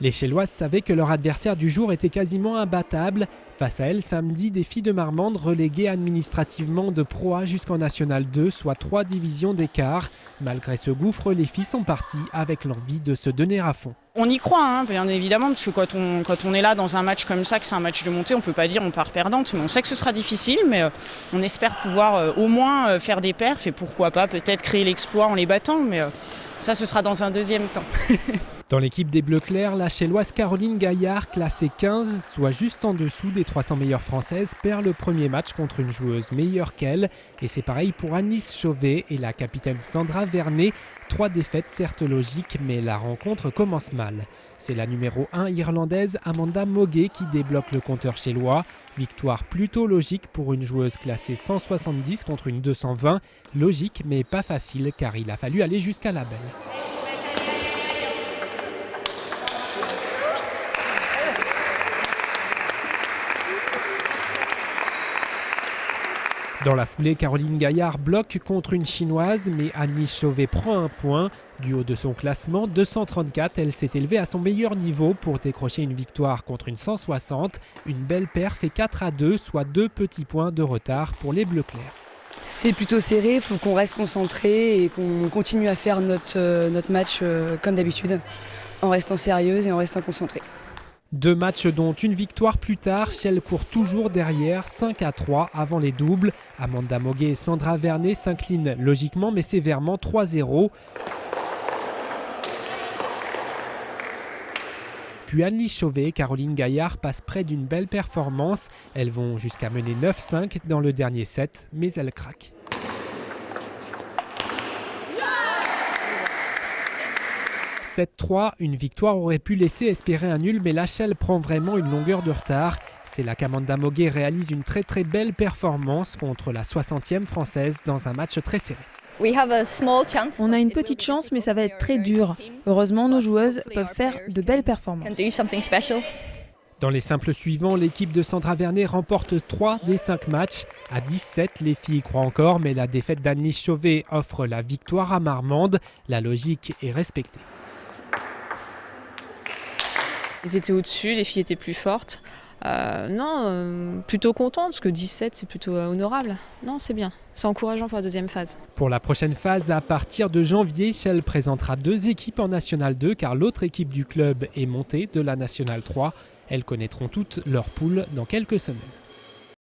Les Chéloises savaient que leur adversaire du jour était quasiment imbattable. Face à elles, samedi, des filles de Marmande reléguées administrativement de Pro A jusqu'en National 2, soit 3 divisions d'écart. Malgré ce gouffre, les filles sont parties avec l'envie de se donner à fond. On y croit, bien évidemment, parce que quand on est là dans un match comme ça, que c'est un match de montée, on ne peut pas dire on part perdante, mais on sait que ce sera difficile, mais on espère pouvoir au moins faire des perfs et pourquoi pas peut-être créer l'exploit en les battant, mais ça ce sera dans un deuxième temps. Dans l'équipe des Bleus Clairs, la Chéloise Caroline Gaillard, classée 15, soit juste en dessous des 300 meilleures françaises, perd le premier match contre une joueuse meilleure qu'elle. Et c'est pareil pour Annelise Chauvet et la capitaine Sandra Vernet. 3 défaites certes logiques, mais la rencontre commence mal. C'est la numéro 1 irlandaise Amanda Moguet qui débloque le compteur chélois. Victoire plutôt logique pour une joueuse classée 170 contre une 220. Logique mais pas facile car il a fallu aller jusqu'à la belle. Dans la foulée, Caroline Gaillard bloque contre une Chinoise, mais Annelise Chauvet prend un point. Du haut de son classement, 234, elle s'est élevée à son meilleur niveau pour décrocher une victoire contre une 160. Une belle perf et 4-2, soit 2 petits points de retard pour les Bleus Clairs. C'est plutôt serré, il faut qu'on reste concentré et qu'on continue à faire notre match comme d'habitude, en restant sérieuse et en restant concentrée. 2 matchs dont une victoire plus tard, Shell court toujours derrière, 5-3 avant les doubles. Amanda Moguet et Sandra Vernet s'inclinent logiquement mais sévèrement 3-0. Puis Annelise Chauvet et Caroline Gaillard passent près d'une belle performance. Elles vont jusqu'à mener 9-5 dans le dernier set, mais elles craquent. 7-3, une victoire aurait pu laisser espérer un nul, mais la Shell prend vraiment une longueur de retard. C'est là qu'Amanda Moguet réalise une très belle performance contre la 60e française dans un match très serré. On a une petite chance, mais ça va être très dur. Heureusement, nos joueuses peuvent faire de belles performances. Dans les simples suivants, l'équipe de Sandra Vernet remporte 3 des 5 matchs. À 17, les filles croient encore, mais la défaite d'Annelise Chauvet offre la victoire à Marmande. La logique est respectée. Ils étaient au-dessus, les filles étaient plus fortes. Plutôt contente, parce que 17, c'est plutôt honorable. Non, c'est bien. C'est encourageant pour la deuxième phase. Pour la prochaine phase, à partir de janvier, Shell présentera 2 équipes en National 2, car l'autre équipe du club est montée de la National 3. Elles connaîtront toutes leur poule dans quelques semaines.